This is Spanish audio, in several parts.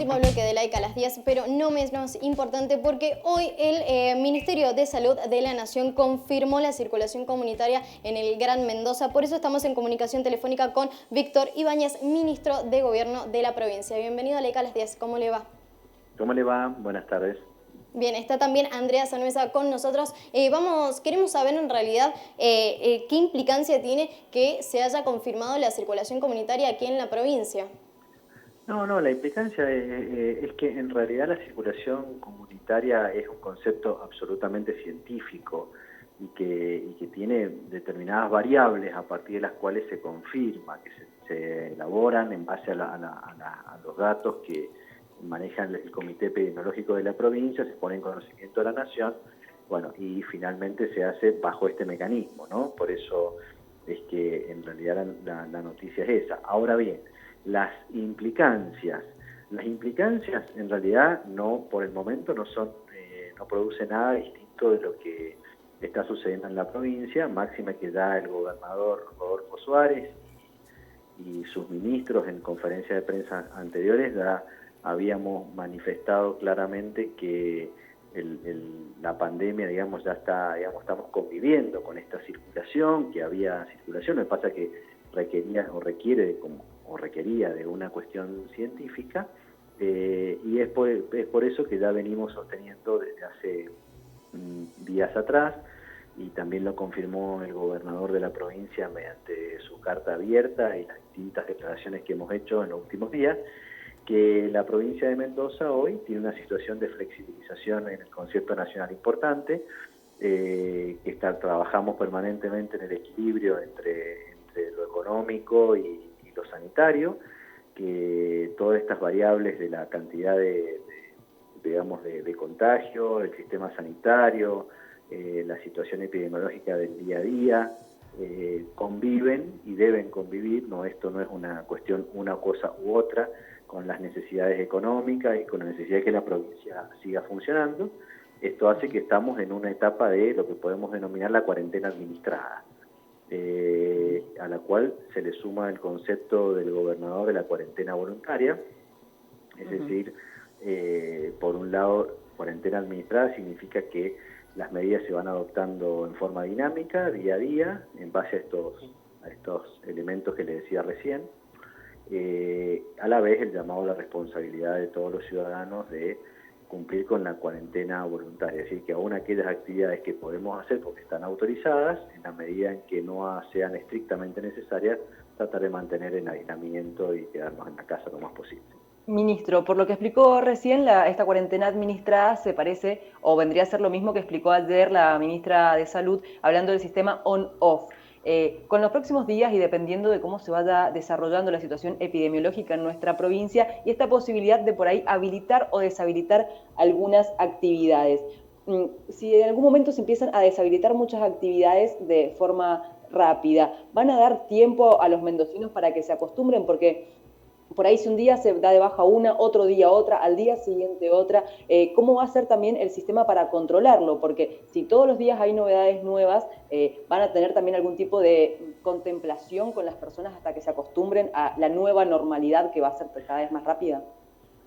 último bloque de Laica a las 10, pero no menos importante porque hoy el Ministerio de Salud de la Nación confirmó la circulación comunitaria en el Gran Mendoza. Por eso estamos en comunicación telefónica con Víctor Ibáñez, ministro de Gobierno de la provincia. Bienvenido a Laica a las 10, ¿cómo le va? ¿Cómo le va? Buenas tardes. Bien, está también Andrea Sanuesa con nosotros. Queremos saber en realidad qué implicancia tiene que se haya confirmado la circulación comunitaria aquí en la provincia. No, la implicancia es que en realidad la circulación comunitaria es un concepto absolutamente científico y que tiene determinadas variables a partir de las cuales se confirma, que se elaboran en base a los datos que manejan el Comité Epidemiológico de la provincia, se pone en conocimiento de la Nación, bueno, y finalmente se hace bajo este mecanismo, ¿no? Por eso es que en realidad la noticia es esa. Ahora bien, las implicancias en realidad no, por el momento no son, no producen nada distinto de lo que está sucediendo en la provincia, máxima que ya el gobernador Rodolfo Suárez y sus ministros en conferencias de prensa anteriores ya habíamos manifestado claramente que la pandemia, digamos, ya está, digamos, estamos conviviendo con esta circulación, que había circulación, lo que pasa que requería o requiere o requería de una cuestión científica, y es por eso que ya venimos sosteniendo desde hace días atrás, y también lo confirmó el gobernador de la provincia mediante su carta abierta y las distintas declaraciones que hemos hecho en los últimos días, que la provincia de Mendoza hoy tiene una situación de flexibilización en el concierto nacional importante, que trabajamos permanentemente en el equilibrio entre lo económico y lo sanitario, que todas estas variables de la cantidad digamos, de contagio, el sistema sanitario, la situación epidemiológica del día a día, conviven y deben convivir, no, esto no es una cuestión, una cosa u otra, con las necesidades económicas y con la necesidad de que la provincia siga funcionando. Esto hace que estamos en una etapa de lo que podemos denominar la cuarentena administrada, a la cual se le suma el concepto del gobernador de la cuarentena voluntaria, es decir, por un lado, cuarentena administrada significa que las medidas se van adoptando en forma dinámica, día a día, en base a estos elementos que le decía recién, a la vez el llamado a la responsabilidad de todos los ciudadanos de cumplir con la cuarentena voluntaria, es decir, que aún aquellas actividades que podemos hacer porque están autorizadas, en la medida en que no sean estrictamente necesarias, tratar de mantener en aislamiento y quedarnos en la casa lo más posible. Ministro, por lo que explicó recién, esta cuarentena administrada se parece o vendría a ser lo mismo que explicó ayer la ministra de Salud, hablando del sistema on-off. Con los próximos días y dependiendo de cómo se vaya desarrollando la situación epidemiológica en nuestra provincia y esta posibilidad de por ahí habilitar o deshabilitar algunas actividades. Si en algún momento se empiezan a deshabilitar muchas actividades de forma rápida, ¿van a dar tiempo a los mendocinos para que se acostumbren? Porque por ahí si un día se da de baja una, otro día otra, al día siguiente otra, ¿cómo va a ser también el sistema para controlarlo? Porque si todos los días hay novedades nuevas, van a tener también algún tipo de contemplación con las personas hasta que se acostumbren a la nueva normalidad que va a ser cada vez más rápida.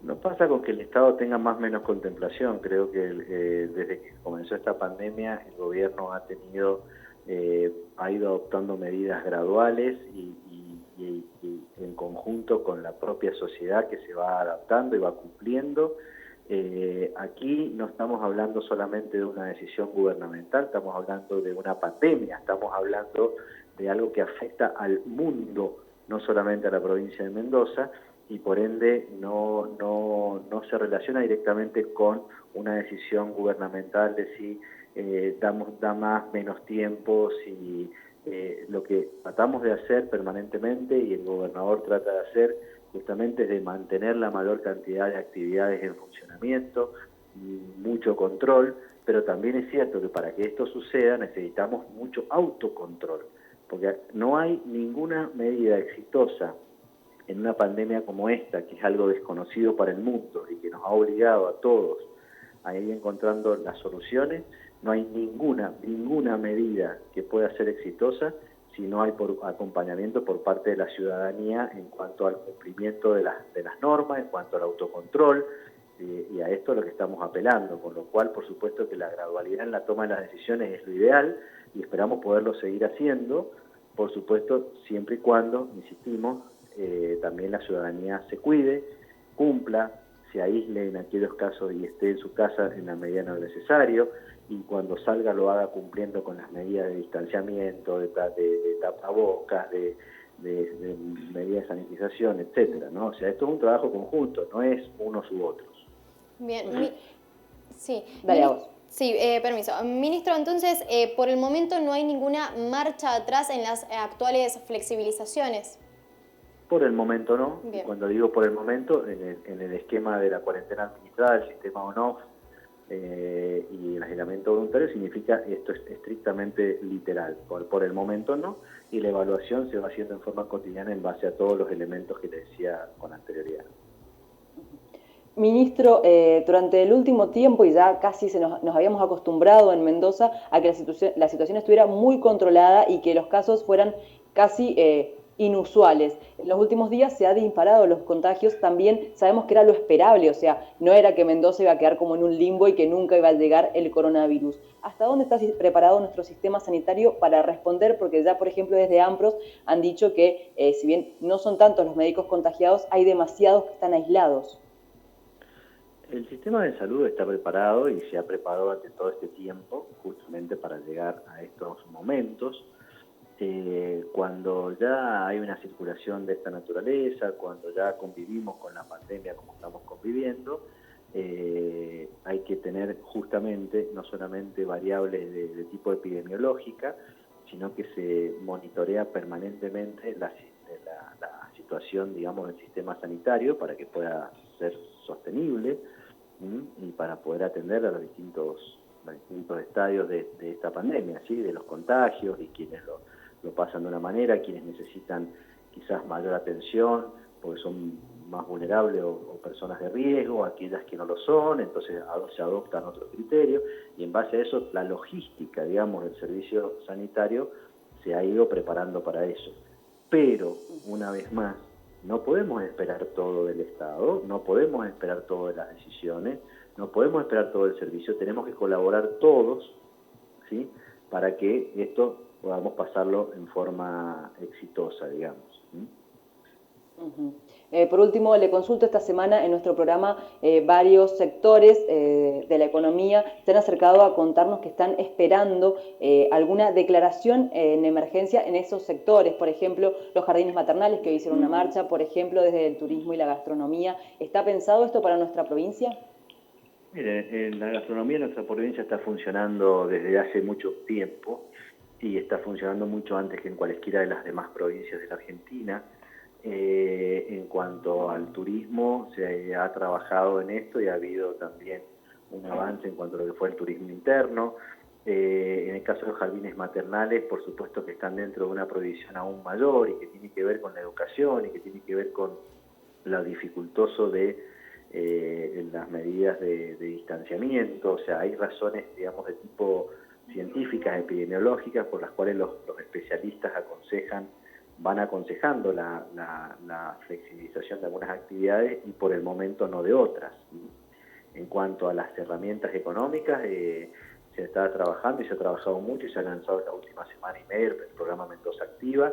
No pasa con que el Estado tenga más o menos contemplación, creo que desde que comenzó esta pandemia el gobierno ha ido adoptando medidas graduales y en conjunto con la propia sociedad que se va adaptando y va cumpliendo. Aquí no estamos hablando solamente de una decisión gubernamental, estamos hablando de una pandemia, estamos hablando de algo que afecta al mundo, no solamente a la provincia de Mendoza, y por ende no se relaciona directamente con una decisión gubernamental de si da más, menos tiempo, si lo que tratamos de hacer permanentemente y el gobernador trata de hacer justamente es de mantener la mayor cantidad de actividades en funcionamiento, mucho control, pero también es cierto que para que esto suceda necesitamos mucho autocontrol, porque no hay ninguna medida exitosa en una pandemia como esta, que es algo desconocido para el mundo y que nos ha obligado a todos a ir encontrando las soluciones, no hay ninguna medida que pueda ser exitosa si no hay acompañamiento por parte de la ciudadanía en cuanto al cumplimiento de las normas, en cuanto al autocontrol, y a esto es lo que estamos apelando, con lo cual, por supuesto, que la gradualidad en la toma de las decisiones es lo ideal y esperamos poderlo seguir haciendo, por supuesto, siempre y cuando, insistimos, también la ciudadanía se cuide, cumpla, se aísle en aquellos casos y esté en su casa en la medida de lo necesario, y cuando salga lo haga cumpliendo con las medidas de distanciamiento, de tapabocas, de medidas de sanitización, etcétera, ¿no? O sea, esto es un trabajo conjunto, no es unos u otros. Bien, sí. Dale, a vos. Sí, permiso. Ministro, entonces, por el momento no hay ninguna marcha atrás en las actuales flexibilizaciones. Por el momento no. Bien. Y cuando digo por el momento, en el esquema de la cuarentena administrada, el sistema on-off y el aislamiento voluntario, significa esto es estrictamente literal. Por el momento no. Y la evaluación se va haciendo en forma cotidiana en base a todos los elementos que le decía con anterioridad. Ministro, durante el último tiempo, y ya casi nos habíamos acostumbrado en Mendoza a que la situación estuviera muy controlada y que los casos fueran casi inusuales. En los últimos días se han disparado los contagios, también sabemos que era lo esperable, o sea, no era que Mendoza iba a quedar como en un limbo y que nunca iba a llegar el coronavirus. ¿Hasta dónde está preparado nuestro sistema sanitario para responder? Porque ya, por ejemplo, desde AMPROS han dicho que si bien no son tantos los médicos contagiados, hay demasiados que están aislados. El sistema de salud está preparado y se ha preparado durante todo este tiempo justamente para llegar a estos momentos. Cuando ya hay una circulación de esta naturaleza, cuando ya convivimos con la pandemia como estamos conviviendo, hay que tener justamente no solamente variables de tipo epidemiológica, sino que se monitorea permanentemente la situación, digamos, del sistema sanitario para que pueda ser sostenible y para poder atender a los distintos estadios de esta pandemia, ¿sí? De los contagios y quienes lo pasan de una manera, quienes necesitan quizás mayor atención porque son más vulnerables o personas de riesgo, aquellas que no lo son, entonces se adoptan otros criterios y en base a eso la logística, digamos, del servicio sanitario se ha ido preparando para eso. Pero, una vez más, no podemos esperar todo del Estado, no podemos esperar todo de las decisiones, no podemos esperar todo el servicio, tenemos que colaborar todos, ¿sí? Para que esto podamos pasarlo en forma exitosa, digamos. Por último, le consulto esta semana en nuestro programa varios sectores de la economía se han acercado a contarnos que están esperando alguna declaración en emergencia en esos sectores, por ejemplo, los jardines maternales que hoy hicieron una marcha, por ejemplo, desde el turismo y la gastronomía. ¿Está pensado esto para nuestra provincia? Mire, la gastronomía en nuestra provincia está funcionando desde hace mucho tiempo y está funcionando mucho antes que en cualesquiera de las demás provincias de la Argentina. En cuanto al turismo, se ha trabajado en esto y ha habido también un avance en cuanto a lo que fue el turismo interno. En el caso de los jardines maternales, por supuesto que están dentro de una prohibición aún mayor y que tiene que ver con la educación y que tiene que ver con lo dificultoso de las medidas de distanciamiento. O sea, hay razones, digamos, de tipo científicas, epidemiológicas, por las cuales los especialistas van aconsejando la flexibilización de algunas actividades y por el momento no de otras. En cuanto a las herramientas económicas, se está trabajando y se ha trabajado mucho y se ha lanzado en la última semana y media el programa Mendoza Activa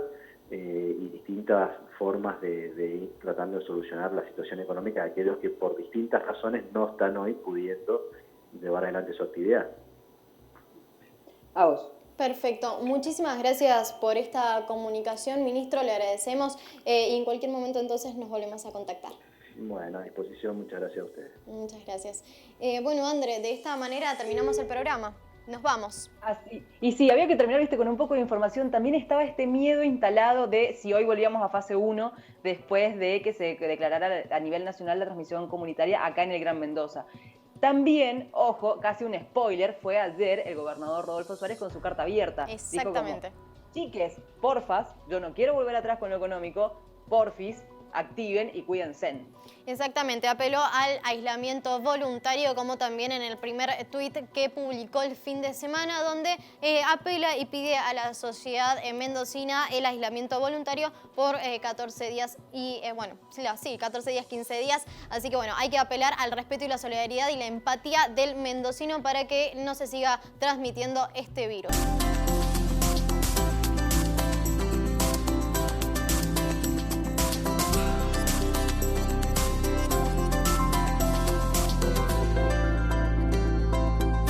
y distintas formas de ir tratando de solucionar la situación económica de aquellos que por distintas razones no están hoy pudiendo llevar adelante su actividad. A vos. Perfecto. Muchísimas gracias por esta comunicación, ministro. Le agradecemos y en cualquier momento entonces nos volvemos a contactar. Bueno, a disposición. Muchas gracias a ustedes. Muchas gracias. Bueno, André, de esta manera terminamos el programa. Nos vamos. Así. Y sí, había que terminar, con un poco de información. También estaba este miedo instalado de si hoy volvíamos a fase 1 después de que se declarara a nivel nacional la transmisión comunitaria acá en el Gran Mendoza. También, ojo, casi un spoiler, fue ayer el gobernador Rodolfo Suárez con su carta abierta. Exactamente. Dijo como, chiques, porfas, yo no quiero volver atrás con lo económico, porfis, activen y cuídense. Exactamente, apeló al aislamiento voluntario, como también en el primer tuit que publicó el fin de semana, donde apela y pide a la sociedad mendocina el aislamiento voluntario por 14 días y, 14 días, 15 días. Así que bueno, hay que apelar al respeto y la solidaridad y la empatía del mendocino para que no se siga transmitiendo este virus.